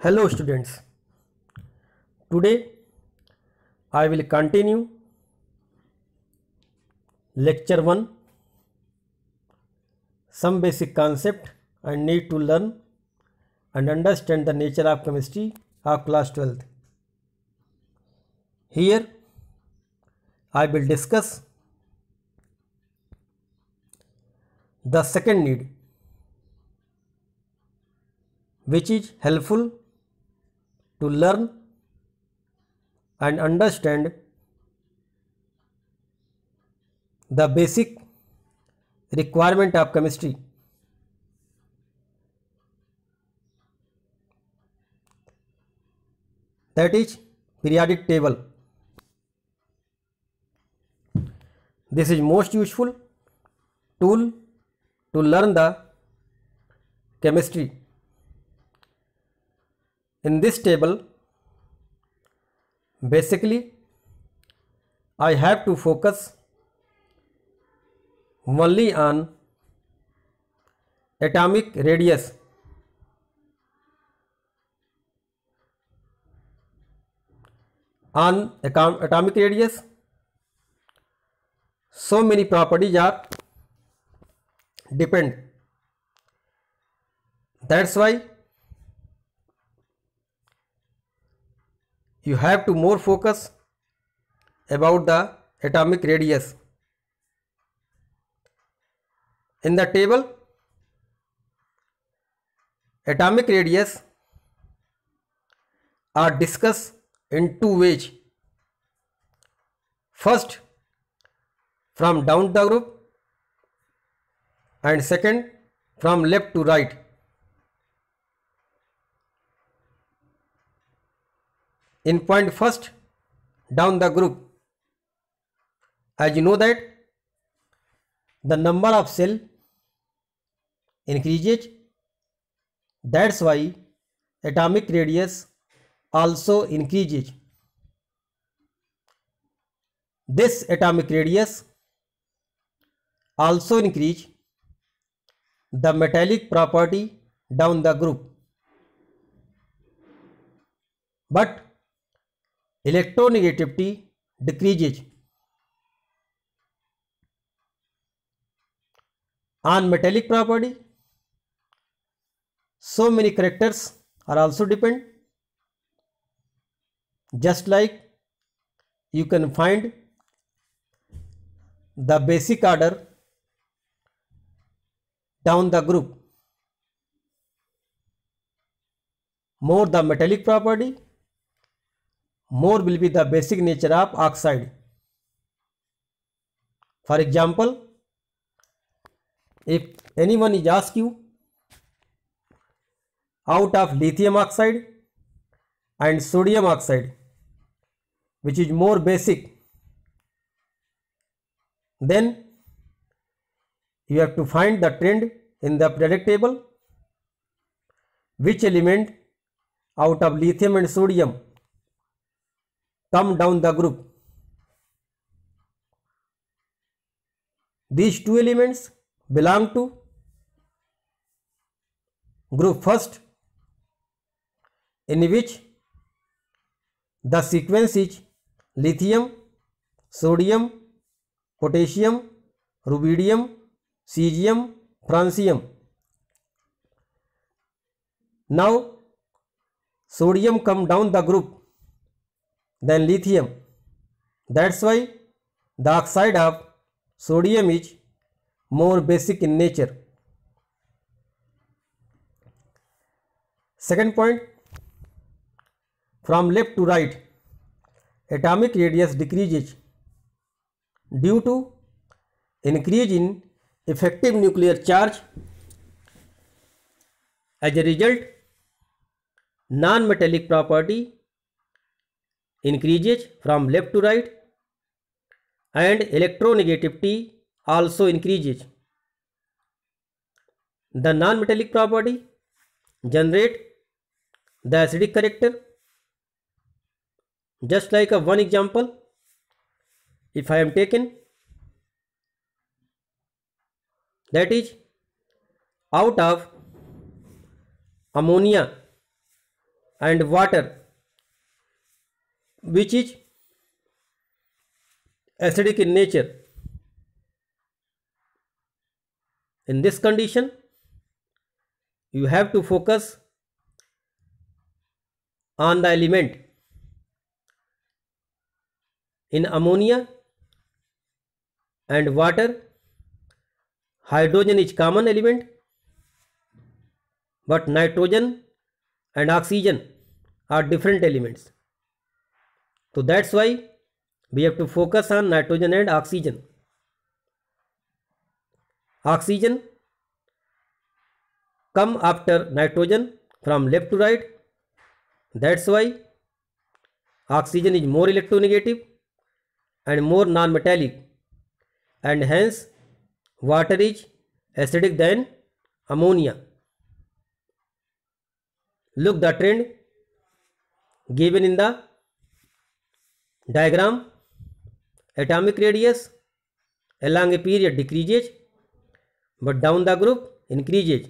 Hello students, today I will continue lecture 1, some basic concept I need to learn and understand the nature of chemistry of class 12th. Here I will discuss the second need, which is helpful to learn and understand the basic requirement of chemistry. That is periodic table. This is most useful tool to learn the chemistry. In this table, basically I have to focus only on atomic radius. On atomic radius, so many properties are depend. That's why you have to more focus about the atomic radius. In the table, atomic radius are discussed in two ways. First, from down the group, and second, from left to right. In point first, down the group, as you know that the number of cell increases, that's why atomic radius also increases. This atomic radius also increase the metallic property down the group, but electronegativity decreases. On metallic property, so many characters are also depend. Just like you can find the basic order down the group. More the metallic property, more will be the basic nature of oxide. For example, if anyone is ask you out of lithium oxide and sodium oxide, which is more basic, then you have to find the trend in the periodic table, which element out of lithium and sodium come down the group. These two elements belong to group first, in which the sequence is lithium, sodium, potassium, rubidium, cesium, francium. Now sodium come down the group, then lithium. That's why the oxide of sodium is more basic in nature. Second point, from left to right, atomic radius decreases due to increase in effective nuclear charge. As a result, non-metallic property increases from left to right and electronegativity also increases. The non-metallic property generate the acidic character. Just like one example, if I am taken, that is out of ammonia and water which is acidic in nature. In this condition, you have to focus on the element. In ammonia and water, hydrogen is common element, but nitrogen and oxygen are different elements. So that's why we have to focus on nitrogen and oxygen. Oxygen come after nitrogen from left to right. That's why oxygen is more electronegative and more non-metallic, and hence water is acidic than ammonia. Look the trend given in the diagram. Atomic radius along a period decreases, but down the group increases.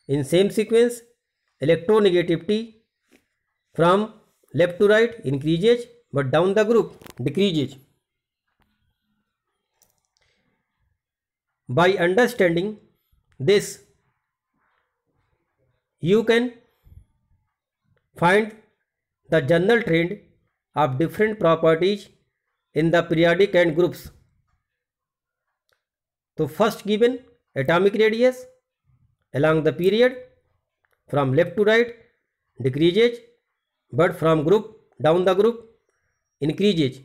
In same sequence, electronegativity from left to right increases, but down the group decreases. By understanding this, you can find the general trend of different properties in the periodic and groups. So first given atomic radius along the period from left to right decreases, but from group down the group increases.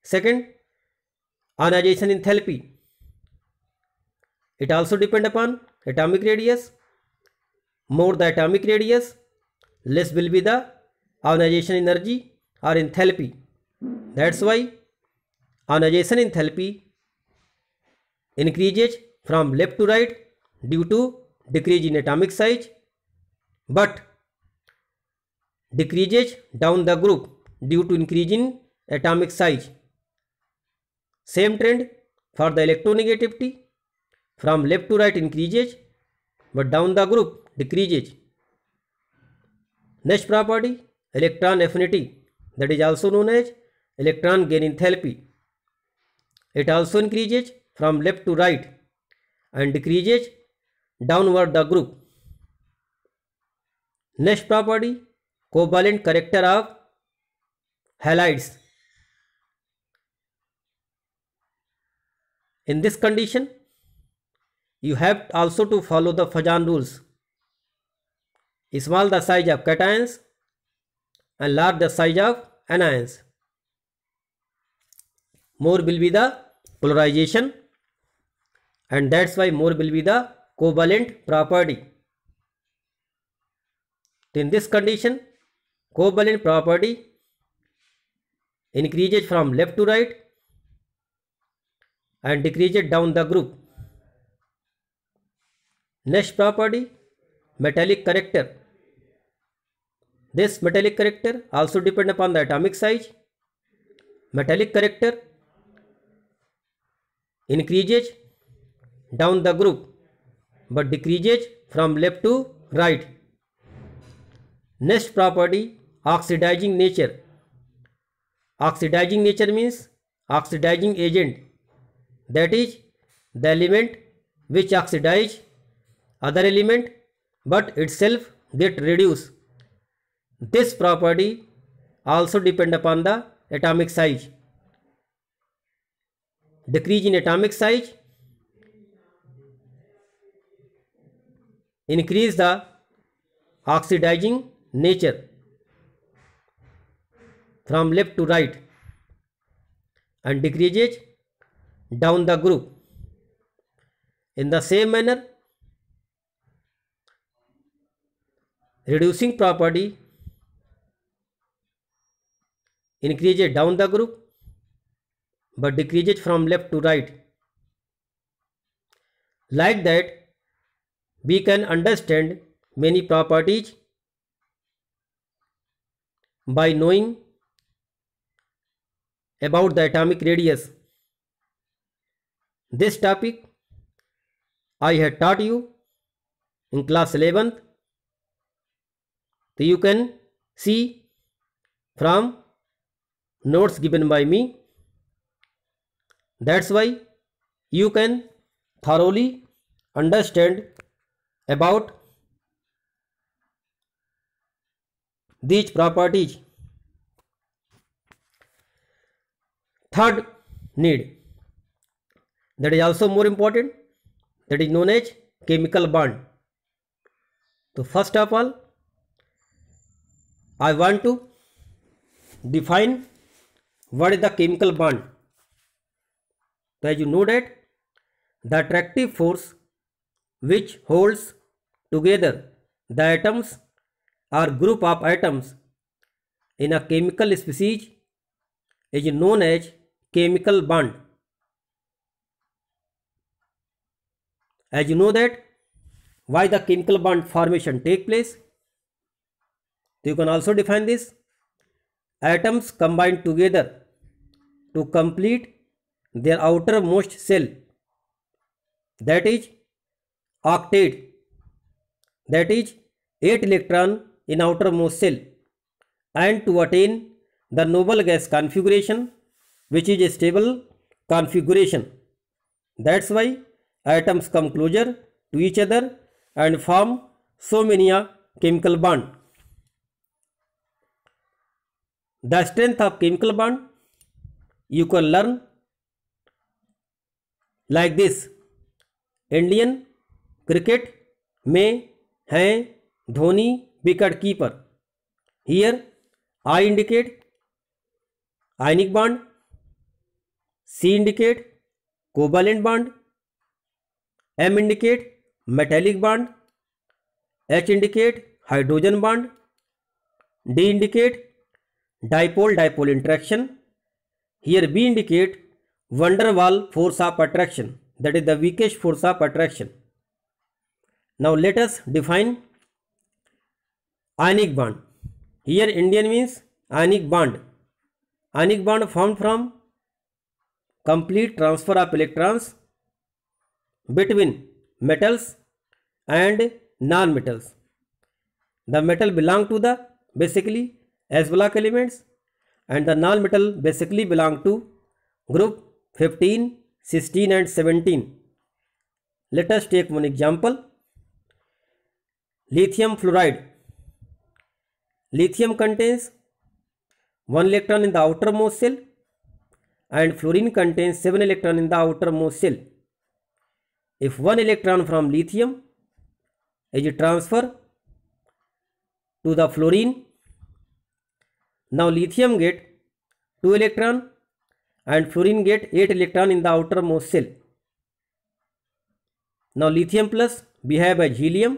Second, ionization enthalpy. It also depends upon atomic radius. More the atomic radius, less will be the ionization energy or enthalpy. That's why ionization enthalpy increases from left to right due to decrease in atomic size, but decreases down the group due to increase in atomic size. Same trend for the electronegativity. From left to right increases, but down the group decreases. Next property, electron affinity, that is also known as electron gain enthalpy. It also increases from left to right and decreases downward the group. Next property, covalent character of halides. In this condition, you have also to follow the Fajan rules. Small the size of cations and large the size of anions. More will be the polarization, and that's why more will be the covalent property. In this condition, covalent property increases from left to right and decreases down the group. Next property, metallic character. This metallic character also depends upon the atomic size. Metallic character increases down the group but decreases from left to right. Next property, oxidizing nature. Oxidizing nature means oxidizing agent, that is the element which oxidize other element but itself get reduced. This property also depend upon the atomic size. Decrease in atomic size increase the oxidizing nature from left to right and decreases down the group. In the same manner, reducing property increases down the group but decreases from left to right. Like that, we can understand many properties by knowing about the atomic radius. This topic I had taught you in class 11th. So you can see from notes given by me. That's why you can thoroughly understand about these properties. Third need, that is also more important, that is known as chemical bond. So first of all, I want to define what is the chemical bond. So as you know that the attractive force which holds together the atoms or group of atoms in a chemical species is known as chemical bond. As you know that why the chemical bond formation take place, you can also define this. Atoms combine together to complete their outermost shell, that is octet, that is 8 electron in outermost shell, and to attain the noble gas configuration, which is a stable configuration. That's why atoms come closer to each other and form so many chemical bond. The strength of chemical bond you can learn like this. Indian cricket में हैं Dhoni wicket keeper. Here I indicate ionic bond, C indicate covalent bond, M indicate metallic bond, H indicate hydrogen bond, D indicate dipole dipole interaction. Here B indicate van der waals force of attraction, that is the weakest force of attraction. Now let us define ionic bond. Here Indian means ionic bond. Ionic bond formed from complete transfer of electrons between metals and non-metals. The metal belong to the basically S block elements and the non-metal basically belong to group 15, 16 and 17. Let us take one example. Lithium fluoride. Lithium contains 1 electron in the outermost shell and fluorine contains 7 electron in the outermost shell. If 1 electron from lithium is transferred to the fluorine, now lithium get 2 electron and fluorine get 8 electron in the outermost shell. Now lithium plus behave as helium,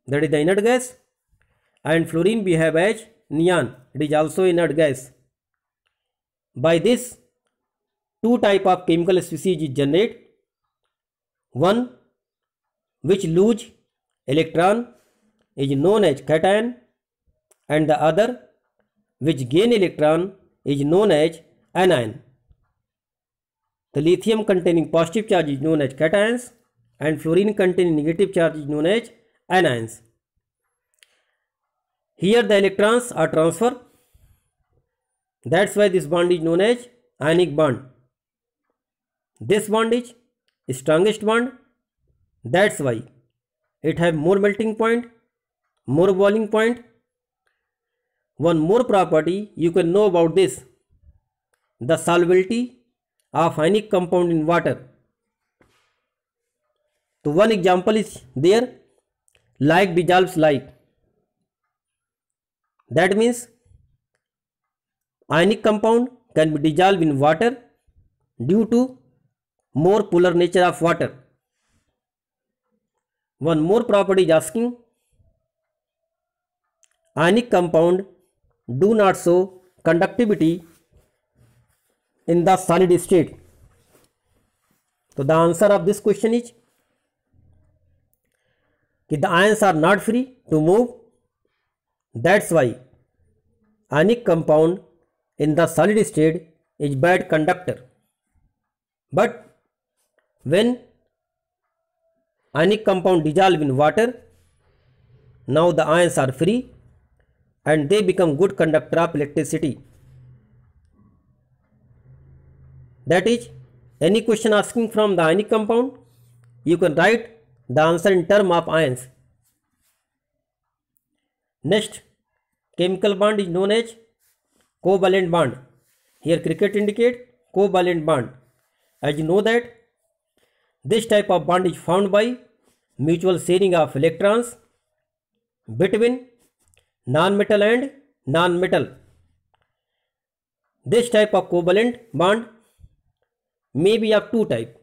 that is the inert gas, and fluorine behave as neon, it is also inert gas. By this, two type of chemical species is generated. One which lose electron is known as cation, and the other which gain electron is known as anion. The lithium containing positive charge is known as cations and fluorine containing negative charge is known as anions. Here the electrons are transferred. That's why this bond is known as ionic bond. This bond is strongest bond. That's why it has more melting point, more boiling point. One more property you can know about this: the solubility of ionic compound in water. So one example is there, like dissolves like. That means ionic compound can be dissolved in water due to more polar nature of water. One more property is asking, ionic compound do not show conductivity in the solid state. So the answer of this question is that the ions are not free to move. That's why ionic compound in the solid state is bad conductor. But when ionic compound dissolve in water, Now the ions are free and they become good conductor of electricity. That is, any question asking from the ionic compound, you can write the answer in term of ions. Next, chemical bond is known as covalent bond. Here cricket indicate covalent bond. As you know that this type of bond is found by mutual sharing of electrons between non-metal and non-metal. This type of covalent bond may be of two types.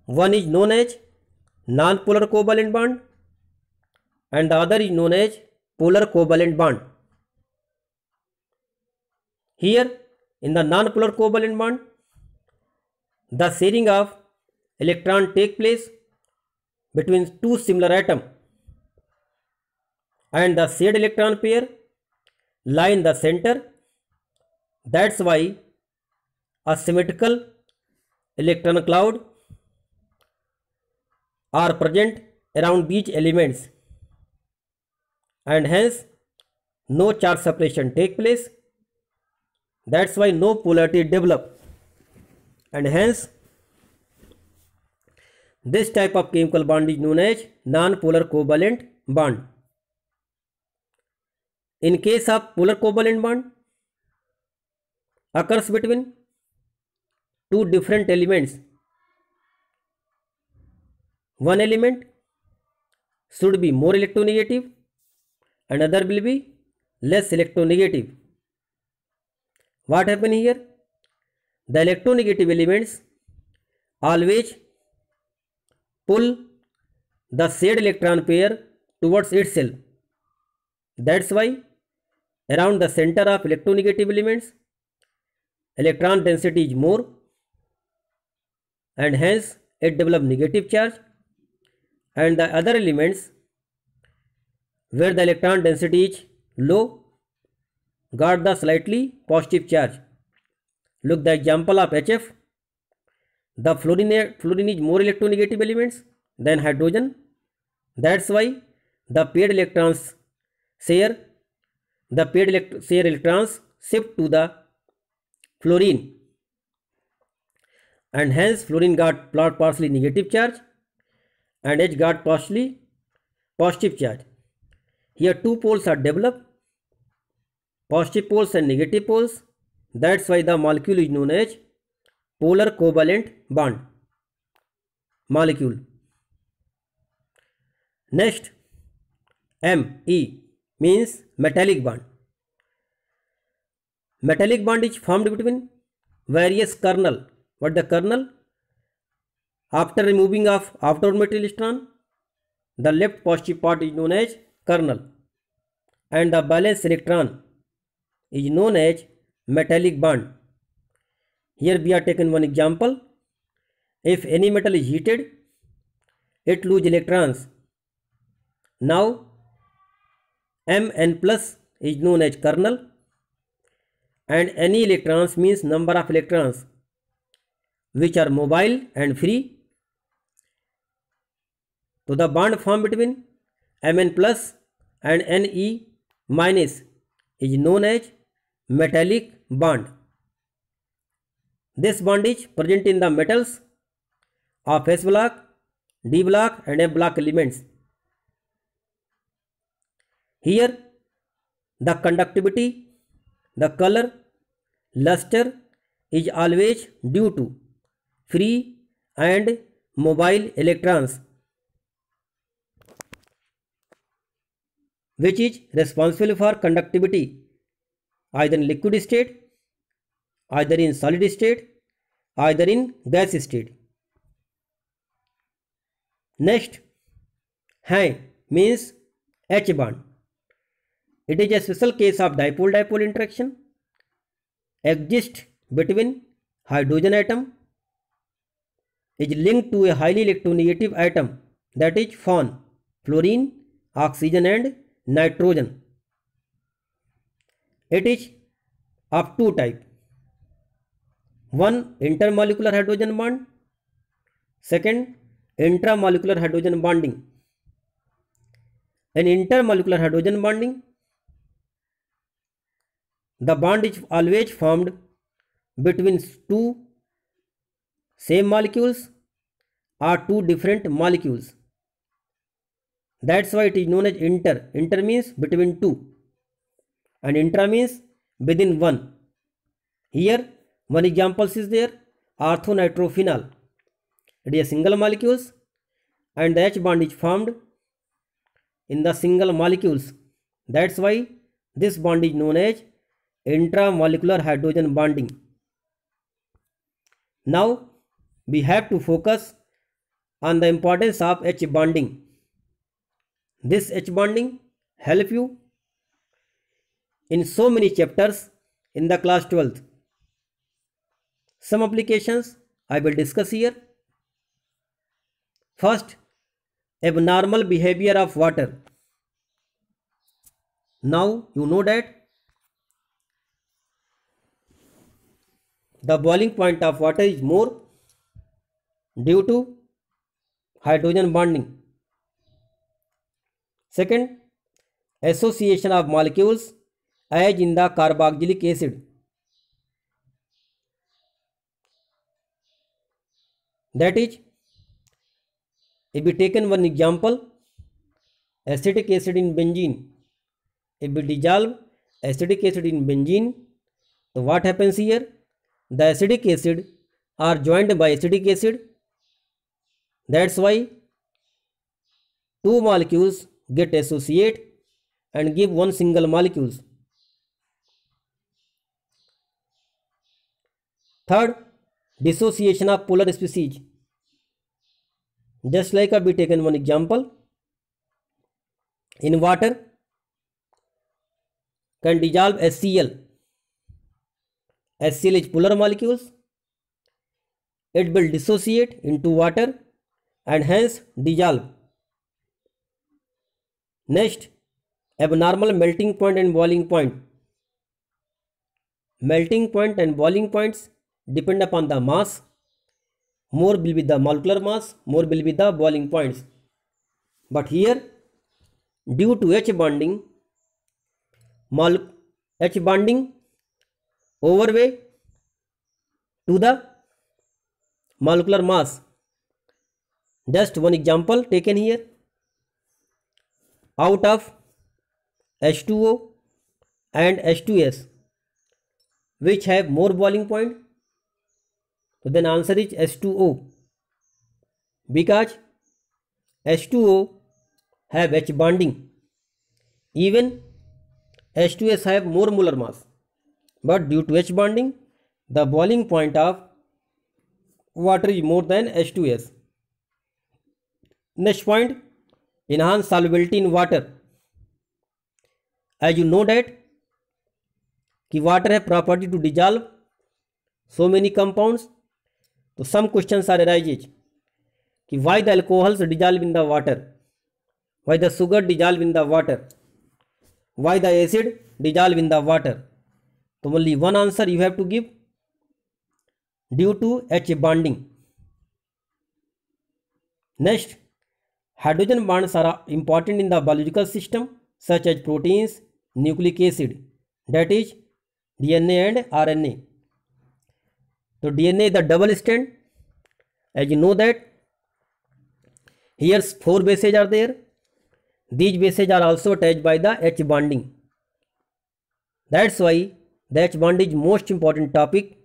One is known as non-polar covalent bond and the other is known as polar covalent bond. Here in the non-polar covalent bond, the sharing of electron take place between two similar atoms and the shared electron pair lie in the center. That's why a symmetrical electron cloud are present around these elements and hence no charge separation take place. That's why no polarity develop and hence this type of chemical bond is known as non-polar covalent bond. In case of polar covalent bond occurs between two different elements. One element should be more electronegative and other will be less electronegative. What happens here? The electronegative elements always pull the shared electron pair towards itself. That's why around the center of electronegative elements electron density is more and hence it develops negative charge, and the other elements where the electron density is low got the slightly positive charge. Look the example of HF. The fluorine is more electronegative elements than hydrogen. That's why the paired electrons share electrons shift to the fluorine and hence fluorine got partially negative charge and H got partially positive charge. Here two poles are developed, positive poles and negative poles. That's why the molecule is known as polar covalent bond molecule. Next, Me means metallic bond. Metallic bond is formed between various kernel. What the kernel? After removing of outer metal electron, the left positive part is known as kernel and the valence electron is known as metallic bond. Here we are taken one example. If any metal is heated, it loses electrons. Now Mn plus is known as kernel and any electrons means number of electrons which are mobile and free. So the bond formed between Mn plus and Ne minus is known as metallic bond. This bond is present in the metals of S block, D block and F block elements. Here the conductivity, the color, luster is always due to free and mobile electrons, which is responsible for conductivity either in liquid state, either in solid state, either in gas state. Next, He means H bond. It is a special case of dipole-dipole interaction exists between hydrogen atom is linked to a highly electronegative atom, that is FON, fluorine, oxygen and nitrogen. It is of two types. One, intermolecular hydrogen bond. Second, intramolecular hydrogen bonding. In intermolecular hydrogen bonding, the bond is always formed between two same molecules or two different molecules. That's why it is known as inter. Inter means between two, and intra means within one. Here, one example is there, orthonitrophenol. It is a single molecules, and the H bond is formed in the single molecules. That's why this bond is known as intramolecular hydrogen bonding. Now, we have to focus on the importance of H bonding. This H bonding help you in so many chapters in the class 12th. Some applications I will discuss here. First, abnormal behavior of water. Now you know that the boiling point of water is more due to hydrogen bonding. Second, association of molecules as in the carboxylic acid. That is, if we taken one example, acetic acid in benzene. If we dissolve acetic acid in benzene, so what happens here? The acidic acid are joined by acetic acid. That's why two molecules get associate and give one single molecules. Third, dissociation of polar species. Just like we taken one example, in water can dissolve HCl. HCl is polar molecules. It will dissociate into water and hence dissolve. Next, abnormal melting point and boiling point. Melting point and boiling points depend upon the mass. More will be the molecular mass, more will be the boiling points. But here, due to H bonding overweigh to the molecular mass. Just one example taken here. Out of H2O and H2S, which have more boiling point, so then answer is H2O, because H2O have H bonding. Even H2S have more molar mass, but due to H bonding, the boiling point of water is more than H2S. Next point, enhance solubility in water. As you know that कि water have property to dissolve so many compounds, so some questions are arises कि why the alcohols dissolve in the water, why the sugar dissolve in the water, why the acid dissolve in the water. So only one answer you have to give, due to H bonding. Next, hydrogen bonds are important in the biological system such as proteins, nucleic acid, that is DNA and RNA. So DNA is the double strand. As you know that here 4 bases are there. These bases are also attached by the H bonding. That's why the H bond is most important topic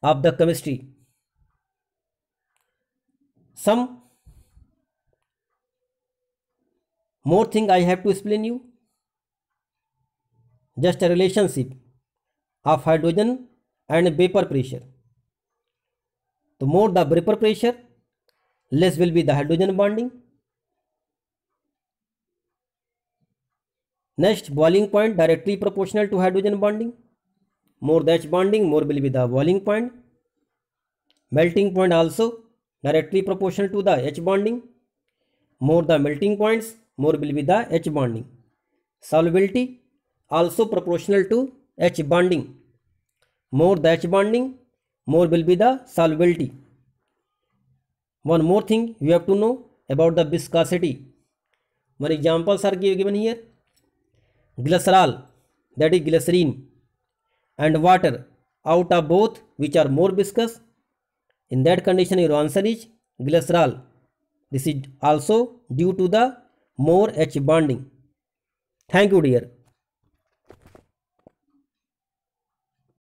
of the chemistry. Some more thing I have to explain you. Just a relationship of hydrogen and vapor pressure. The more the vapor pressure, less will be the hydrogen bonding. Next, boiling point directly proportional to hydrogen bonding. More the H bonding, more will be the boiling point. Melting point also directly proportional to the H bonding. More the melting points, more will be the H bonding. Solubility also proportional to H bonding. More the H bonding, more will be the solubility. One more thing you have to know about the viscosity. One examples are given here. Glycerol, that is glycerine, and water, out of both which are more viscous. In that condition your answer is glycerol. This is also due to the more H bonding. Thank you dear.